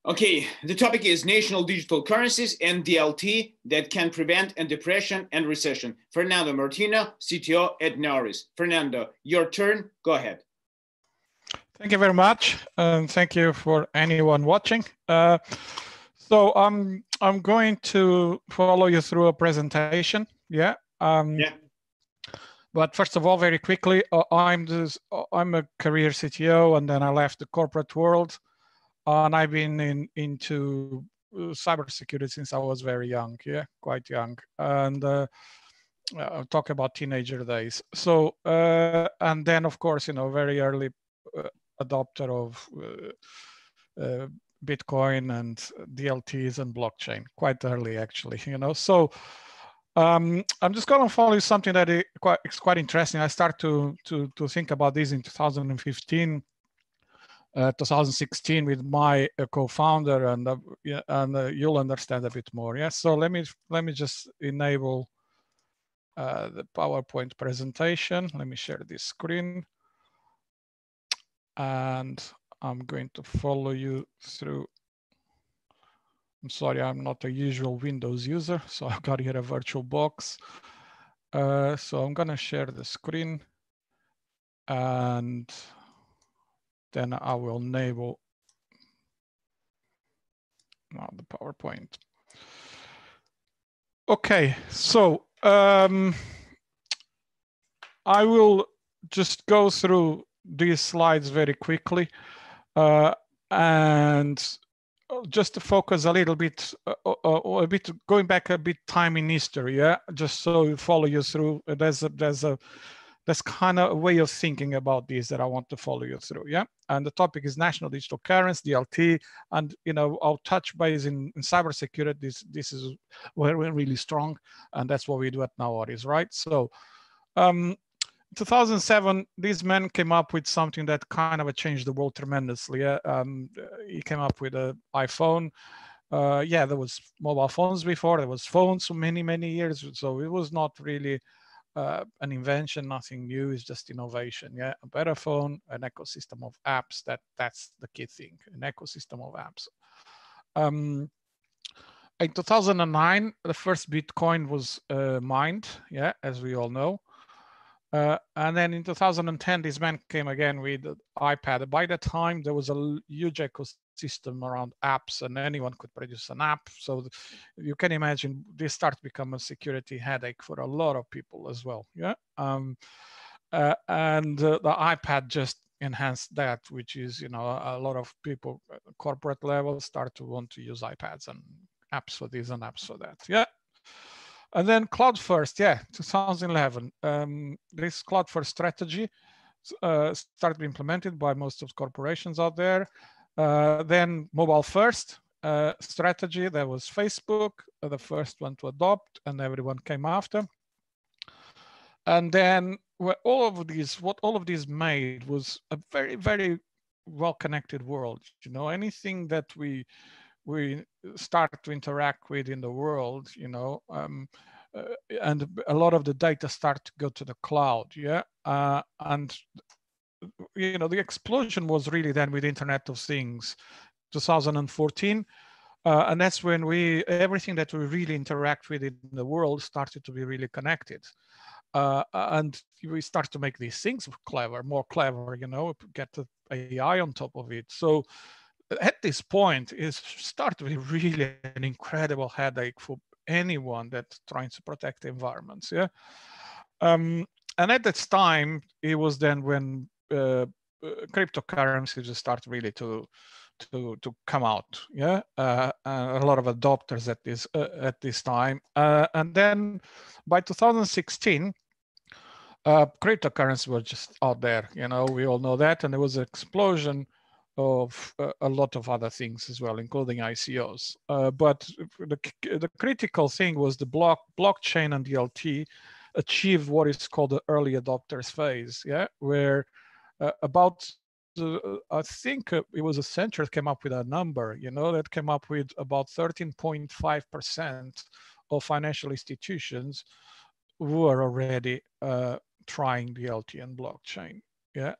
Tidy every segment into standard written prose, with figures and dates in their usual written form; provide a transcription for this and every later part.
Okay, the topic is national digital currencies and DLT that can prevent a depression and recession. Fernando Martinho, CTO at NAORIS. Fernando, your turn. Go ahead. Thank you very much, and thank you for anyone watching. So I'm going to follow you through a presentation. Yeah. But first of all, very quickly, I'm a career CTO, and then I left the corporate world, and I've been into cybersecurity since I was very young. Yeah, quite young, and I'll talk about teenager days. So and then of course, very early adopter of Bitcoin and DLTs and blockchain, quite early actually. So. I'm just going to follow you something that is quite interesting. I start to think about this in 2015, 2016 with my co-founder, and you'll understand a bit more. Yeah. So let me just enable the PowerPoint presentation. Let me share this screen, and I'm going to follow you through. I'm sorry, I'm not a usual Windows user, so I've got here a virtual box. So I'm going to share the screen, and then I will enable the PowerPoint. Okay, so I will just go through these slides very quickly, and just to focus a little bit, going back a bit time in history, yeah, just so we follow you through. There's kind of a way of thinking about this that I want to follow you through, yeah. And the topic is national digital currency, DLT, and I'll touch base in cybersecurity. This is where we're really strong, and that's what we do at NAORIS, right? So. 2007, this man came up with something that kind of changed the world tremendously. He came up with an iPhone. Yeah, there was mobile phones before. There was phones for many, many years. So it was not really an invention, nothing new. It's just innovation. Yeah, a better phone, an ecosystem of apps. That's the key thing. An ecosystem of apps. In 2009, the first Bitcoin was mined. Yeah, as we all know. And then in 2010, this man came again with the iPad. By that time, there was a huge ecosystem around apps, and anyone could produce an app. So you can imagine this started to become a security headache for a lot of people as well. Yeah, and the iPad just enhanced that, which is a lot of people at the corporate level start to want to use iPads and apps for this and apps for that. Yeah. And then cloud first, yeah, 2011. This cloud first strategy started to be implemented by most of the corporations out there. Then mobile first strategy, there was Facebook, the first one to adopt, and everyone came after. And then what all of these made was a very, very well-connected world. Anything that we start to interact with in the world, and a lot of the data start to go to the cloud, yeah. And the explosion was really then with Internet of Things, 2014, and that's when everything that we really interact with in the world started to be really connected, and we start to make these things more clever, get the AI on top of it. So at this point, it started to be really an incredible headache for anyone that's trying to protect the environments. Yeah, and at that time, it was then when cryptocurrencies start really to come out. Yeah, a lot of adopters at this time, and then by 2016. Cryptocurrencies were just out there. We all know that, and there was an explosion of a lot of other things as well, including ICOs. But the critical thing was the blockchain and DLT achieved what is called the early adopters phase, yeah, where I think it was Accenture that came up with a number, that came up with about 13.5% of financial institutions who are already trying DLT and blockchain, yeah.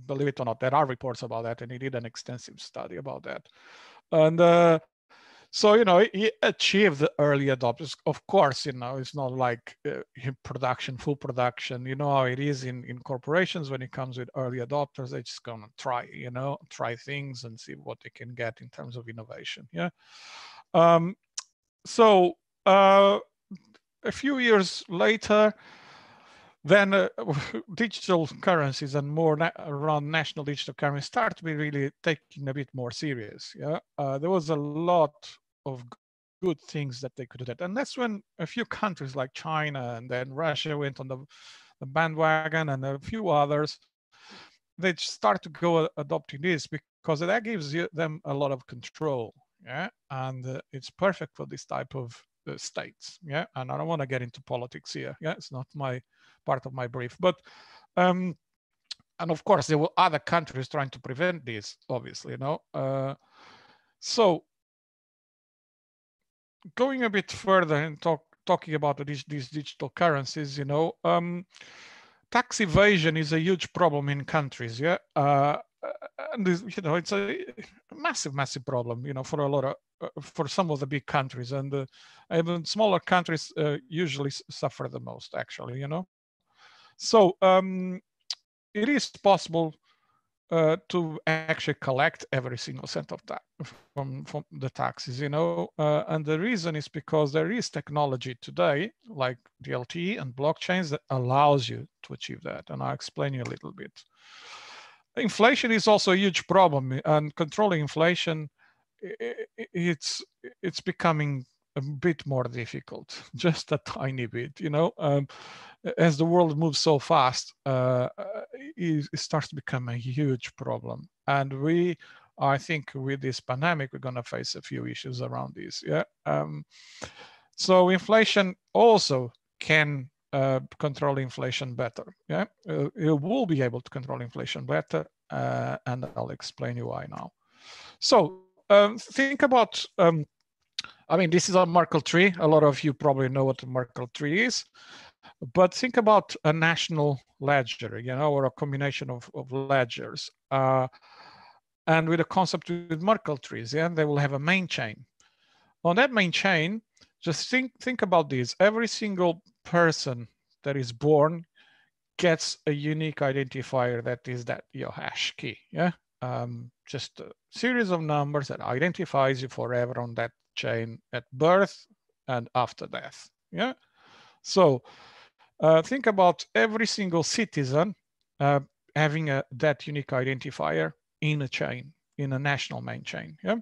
believe it or not, there are reports about that, and he did an extensive study about that. And so, you know, he achieved early adopters. Of course, you know, it's not like production, full production. You know how it is in corporations when it comes with early adopters. They're just gonna try, you know, try things and see what they can get in terms of innovation. Yeah. So a few years later, then digital currencies and more around national digital currencies start to be really taking a bit more serious. Yeah, there was a lot of good things that they could do that, and that's when a few countries like China and then Russia went on the bandwagon, and a few others, they start to go adopting this because that gives them a lot of control. Yeah, and it's perfect for this type of states. Yeah, and I don't want to get into politics here. Yeah, it's not my part of my brief, but and of course there were other countries trying to prevent this, obviously, you know. So going a bit further and talking about these digital currencies, you know, tax evasion is a huge problem in countries. Yeah, and you know, it's a massive problem, you know, for a lot of for some of the big countries, and even smaller countries usually suffer the most, actually, you know. So it is possible to actually collect every single cent of tax from the taxes, you know, and the reason is because there is technology today like DLT and blockchains that allows you to achieve that, and I'll explain you a little bit. Inflation is also a huge problem, and controlling inflation, it's becoming a bit more difficult, just a tiny bit, you know. As the world moves so fast, it starts to become a huge problem. And I think with this pandemic, we're going to face a few issues around this. Yeah. So inflation also can control inflation better. Yeah, it will be able to control inflation better, and I'll explain you why now. So think about, I mean, this is a Merkle tree. A lot of you probably know what a Merkle tree is, but think about a national ledger, you know, or a combination of ledgers. And with a concept with Merkle trees, yeah, they will have a main chain. On that main chain, just think about this. Every single person that is born gets a unique identifier that is your hash key. Yeah, just a series of numbers that identifies you forever on that chain at birth and after death. Yeah, so think about every single citizen having that unique identifier in a chain, in a national main chain. Yeah,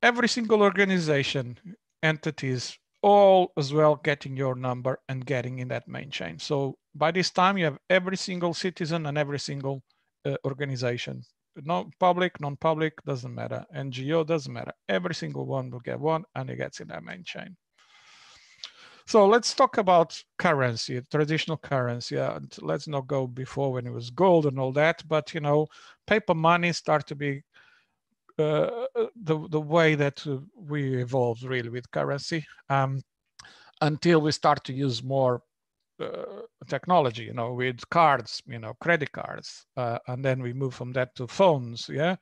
every single organization, entities, all as well getting your number and getting in that main chain. So by this time, you have every single citizen and every single organization. No public, non-public, doesn't matter. NGO, doesn't matter. Every single one will get one, and it gets in that main chain. So let's talk about currency, traditional currency. Let's not go before when it was gold and all that, but you know, paper money start to be the way that we evolved really with currency, until we start to use more technology, you know, with cards, you know, credit cards, and then we move from that to phones, yeah,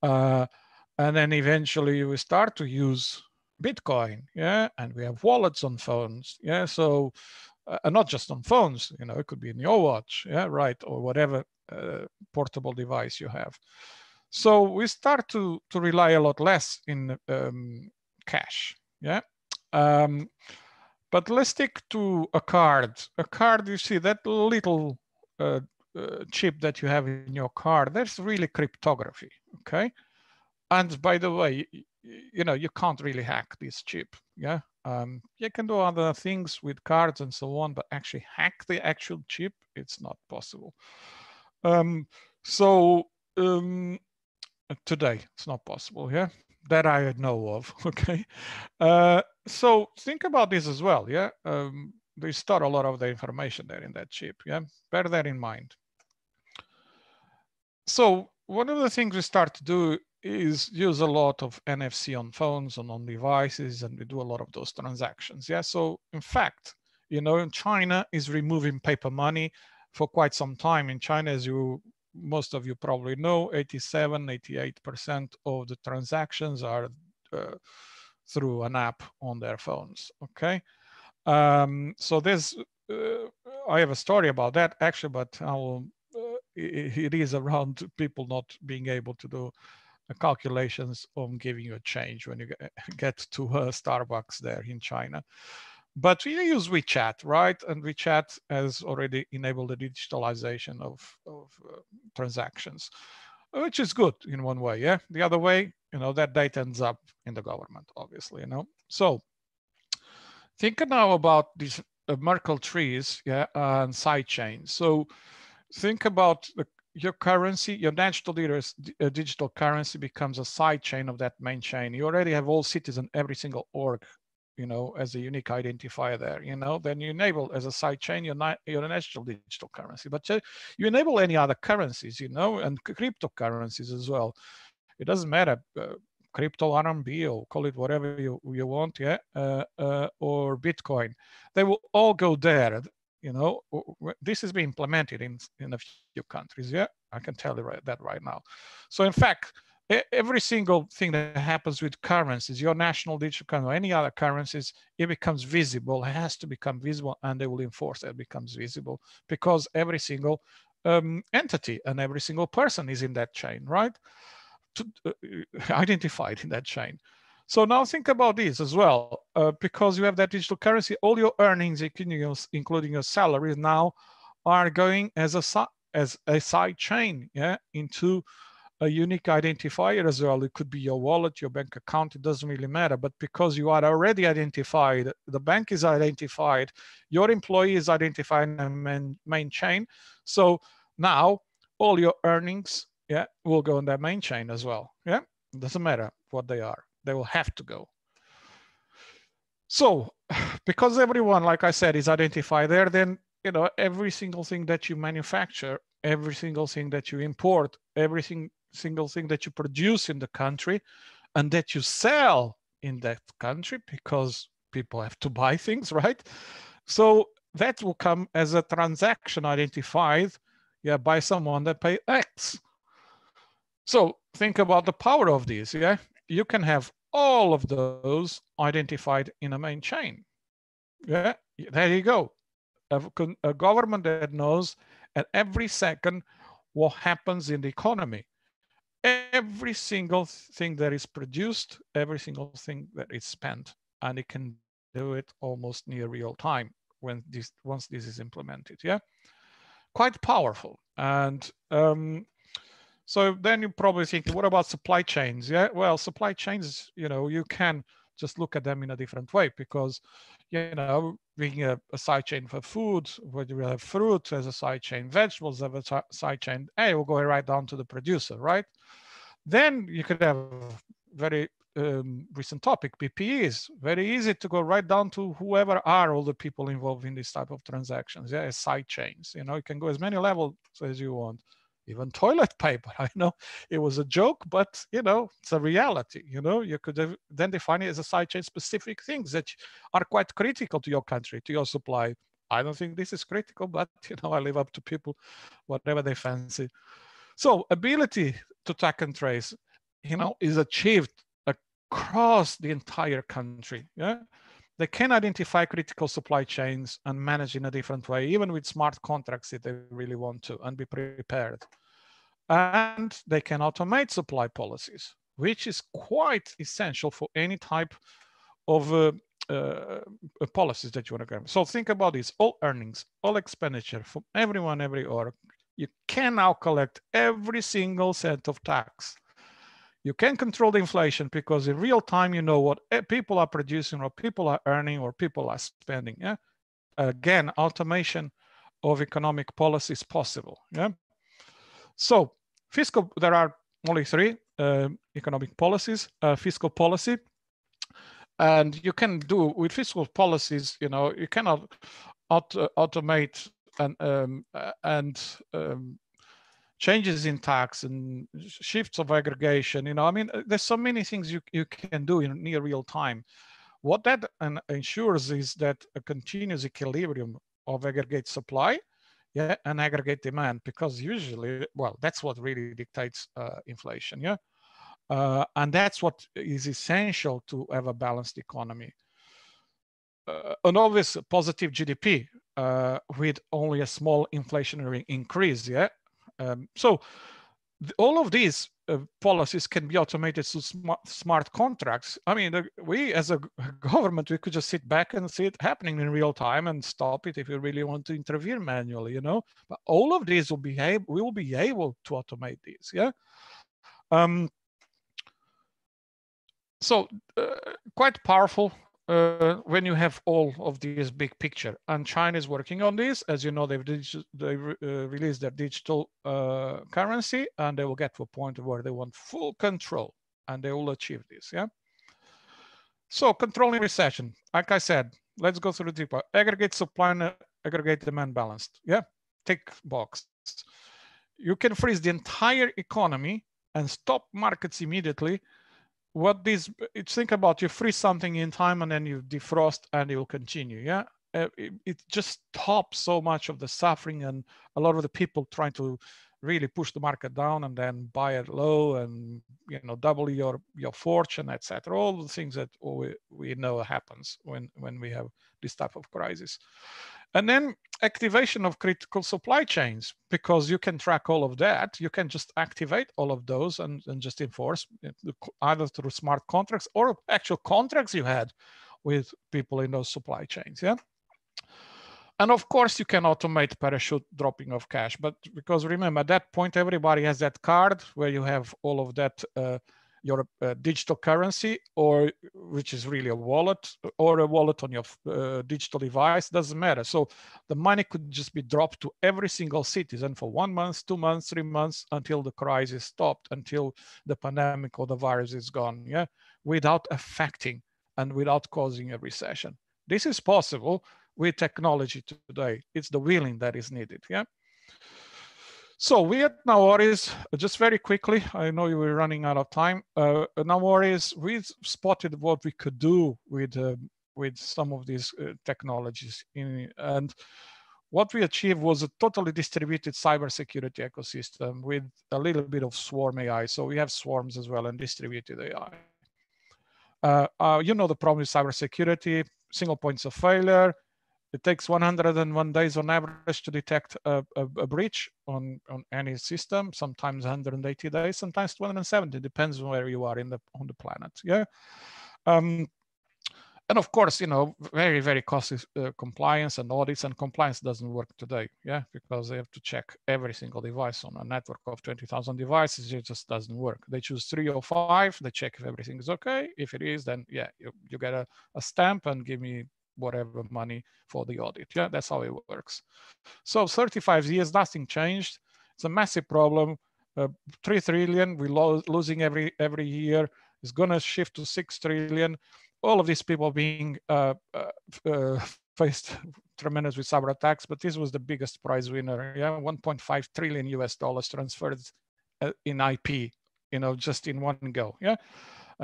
and then eventually we start to use Bitcoin, yeah, and we have wallets on phones, yeah, so and not just on phones, you know, it could be in your watch, yeah, right, or whatever portable device you have. So we start to rely a lot less in cash, yeah. But let's stick to a card. A card, you see that little chip that you have in your card, that's really cryptography, okay? And by the way, you know, you can't really hack this chip, yeah? You can do other things with cards and so on, but actually hack the actual chip, it's not possible. Today, it's not possible, yeah? That I know of, okay? So think about this as well, yeah? They store a lot of the information there in that chip, yeah? Bear that in mind. So one of the things we start to do is use a lot of NFC on phones and on devices, and we do a lot of those transactions, yeah? So in fact, you know, China is removing paper money for quite some time. In China, as most of you probably know, 87, 88% of the transactions are through an app on their phones, okay? So there's, I have a story about that actually, but I will, it is around people not being able to do calculations on giving you a change when you get to Starbucks there in China. But we use WeChat, right? And WeChat has already enabled the digitalization of transactions, which is good in one way, yeah? The other way, that data ends up in the government, obviously, So think now about these Merkle trees, yeah, and side chains. So think about your currency, your national digital currency becomes a side chain of that main chain. You already have all citizen, every single org, as a unique identifier there, then you enable as a side chain your national digital currency, but you enable any other currencies, and cryptocurrencies as well. It doesn't matter, crypto RMB, or call it whatever you want, yeah, or Bitcoin. They will all go there. This is being implemented in a few countries. Yeah, I can tell you that right now. So in fact, every single thing that happens with currencies, your national digital currency, or any other currencies, it becomes visible. It has to become visible, and they will enforce that it becomes visible, because every single entity and every single person is in that chain, right? Identified in that chain. So now think about this as well, because you have that digital currency, all your earnings, including your salaries, now are going as a side chain, yeah, into a unique identifier as well. It could be your wallet, your bank account, it doesn't really matter. But because you are already identified, the bank is identified, your employee is identified in the main chain. So now all your earnings, yeah, will go in that main chain as well. Yeah, it doesn't matter what they are. They will have to go. So because everyone, like I said, is identified there, then every single thing that you manufacture, every single thing that you import, every single thing that you produce in the country and that you sell in that country, because people have to buy things, right? So that will come as a transaction identified, yeah, by someone that pay X. So think about the power of this, yeah? You can have all of those identified in a main chain. Yeah, there you go. A government that knows at every second what happens in the economy. Every single thing that is produced, every single thing that is spent, and it can do it almost near real time once this is implemented. Yeah, quite powerful. And so then you probably think, what about supply chains? Yeah, well, supply chains, you can just look at them in a different way, because, being a side chain for food, where you have fruit as a side chain, vegetables have a side chain, we'll go right down to the producer, right? Then you could have very recent topic, PPEs, very easy to go right down to whoever are all the people involved in this type of transactions, yeah, as side chains. You can go as many levels as you want. Even toilet paper, I know it was a joke, but it's a reality. You could then define it as a side chain specific things that are quite critical to your country, to your supply. I don't think this is critical, but I leave up to people, whatever they fancy. So ability to track and trace, is achieved across the entire country. Yeah, they can identify critical supply chains and manage in a different way, even with smart contracts if they really want to, and be prepared. And they can automate supply policies, which is quite essential for any type of policies that you want to go. So think about this: all earnings, all expenditure from everyone, every org. You can now collect every single cent of tax. You can control the inflation, because in real time, you know what people are producing, or people are earning, or people are spending. Yeah. Again, automation of economic policy is possible. Yeah. So there are only three economic policies: fiscal policy. And you can do with fiscal policies, you cannot automate and changes in tax and shifts of aggregation. There's so many things you can do in near real time. What that ensures is that a continuous equilibrium of aggregate supply yeah, and aggregate demand, because usually, well, that's what really dictates inflation, yeah. And that's what is essential to have a balanced economy. An obvious positive GDP with only a small inflationary increase, yeah. So all of these policies can be automated through smart contracts. I mean, we as a government, we could just sit back and see it happening in real time and stop it if we really want to intervene manually, you know. But all of these will be able, we will be able to automate these, yeah. So quite powerful when you have all of this big picture. And China is working on this. As you know, they released their digital currency, and they will get to a point where they want full control, and they will achieve this, yeah? So controlling recession, like I said, let's go through the deeper. Aggregate supply and aggregate demand balanced, yeah? Tick box. You can freeze the entire economy and stop markets immediately. What this, think about, you freeze something in time and then you defrost and it will continue, yeah? It just stops so much of the suffering and a lot of the people trying to really push the market down and then buy it low and, you know, double your fortune, etc. All the things that we know happens when we have this type of crisis. And then activation of critical supply chains, because you can track all of that. You can just activate all of those and just enforce either through smart contracts or actual contracts you had with people in those supply chains, yeah? And of course, you can automate parachute dropping of cash. But because remember, at that point, everybody has that card where you have all of that, your digital currency, or which is really a wallet, or a wallet on your digital device, doesn't matter. So the money could just be dropped to every single citizen for 1 month, 2 months, 3 months, until the crisis stopped, until the pandemic or the virus is gone, yeah, without affecting and without causing a recession. This is possible with technology today. It's the willing that is needed, yeah? So we at NAORIS, just very quickly, I know you were running out of time. NAORIS, we spotted what we could do with some of these technologies. And what we achieved was a totally distributed cybersecurity ecosystem with a little bit of swarm AI. So we have swarms as well and distributed AI. You know the problem with cybersecurity, single points of failure. It takes 101 days on average to detect a breach on any system, sometimes 180 days, sometimes 270, depends on where you are on the planet, yeah? And of course, you know, very, very costly compliance and audits, and compliance doesn't work today, yeah? Because they have to check every single device on a network of 20,000 devices. It just doesn't work. They choose 3 or 5, they check if everything is okay. If it is, then yeah, you get a stamp and give me whatever money for the audit. Yeah, that's how it works. So 35 years, nothing changed. It's a massive problem. 3 trillion, we're losing every year. It's gonna shift to 6 trillion. All of these people being faced tremendous with cyber attacks, but this was the biggest prize winner. Yeah, 1.5 trillion US dollars transferred in IP, you know, just in one go. Yeah,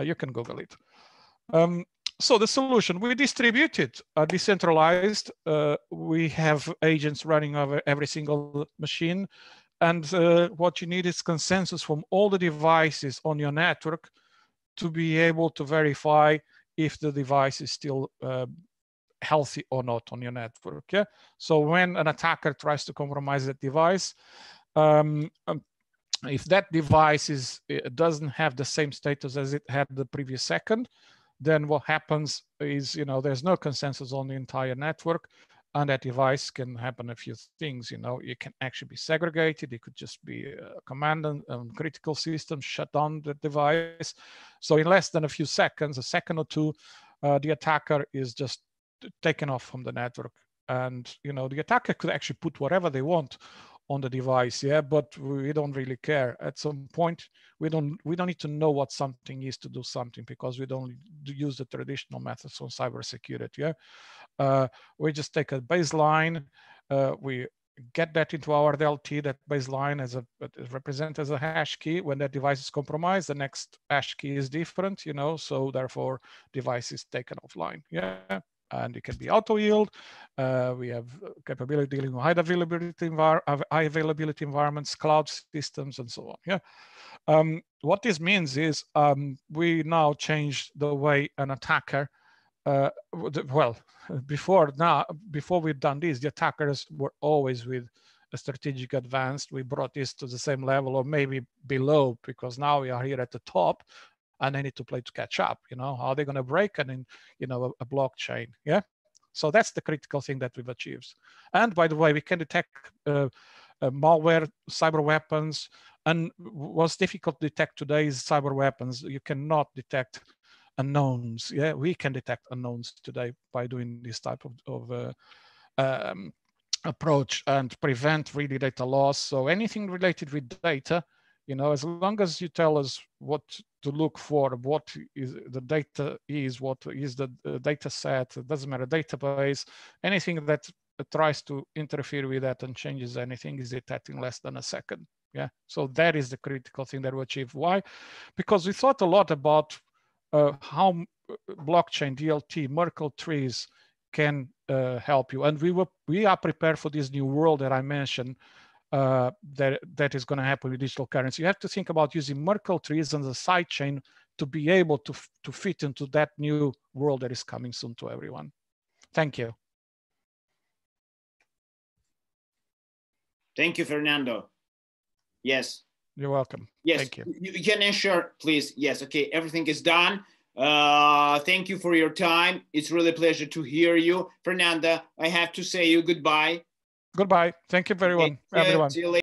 you can Google it. So the solution, we distributed, decentralized. We have agents running over every single machine. And what you need is consensus from all the devices on your network to be able to verify if the device is still healthy or not on your network. Yeah. So when an attacker tries to compromise that device, if that device doesn't have the same status as it had the previous second, then what happens is, you know, there's no consensus on the entire network, and that device can happen a few things. You know, it can actually be segregated. It could just be a command and critical system shut down the device. So in less than a few seconds, a second or two, the attacker is just taken off from the network. And, you know, the attacker could actually put whatever they want on the device, yeah, but we don't really care. At some point, we don't need to know what something is to do something, because we don't use the traditional methods on cybersecurity. Yeah, we just take a baseline, we get that into our DLT. That baseline is represented as a hash key. When that device is compromised, the next hash key is different, you know, so therefore device is taken offline. Yeah. and it can be auto yield. We have capability dealing with high availability environments, cloud systems, and so on. Yeah. What this means is we now change the way an attacker. Well, before we've done this, the attackers were always with a strategic advance. We brought this to the same level or maybe below, because now we are here at the top and they need to play to catch up. You know, how are they going to break and in, you know, a blockchain? Yeah. So that's the critical thing that we've achieved. And by the way, we can detect malware, cyber weapons, and what's difficult to detect today is cyber weapons. You cannot detect unknowns. Yeah, we can detect unknowns today by doing this type of approach and prevent really data loss. So anything related with data, you know, as long as you tell us what to look for, what is the data is, what is the data set, it doesn't matter, database, anything that tries to interfere with that and changes anything is detected in less than a second. Yeah, so that is the critical thing that we achieve. Why? Because we thought a lot about how blockchain, DLT, Merkle trees can help you, and we are prepared for this new world that I mentioned that is going to happen with digital currency. You have to think about using Merkle trees as a side chain to be able to fit into that new world that is coming soon to everyone. Thank you. Thank you, Fernando. Yes. You're welcome. Yes. Thank you. You can ensure, please. Yes. Okay. Everything is done. Thank you for your time. It's really a pleasure to hear you. Fernando, I have to say you goodbye. Goodbye. Thank you very much, everyone. See you later.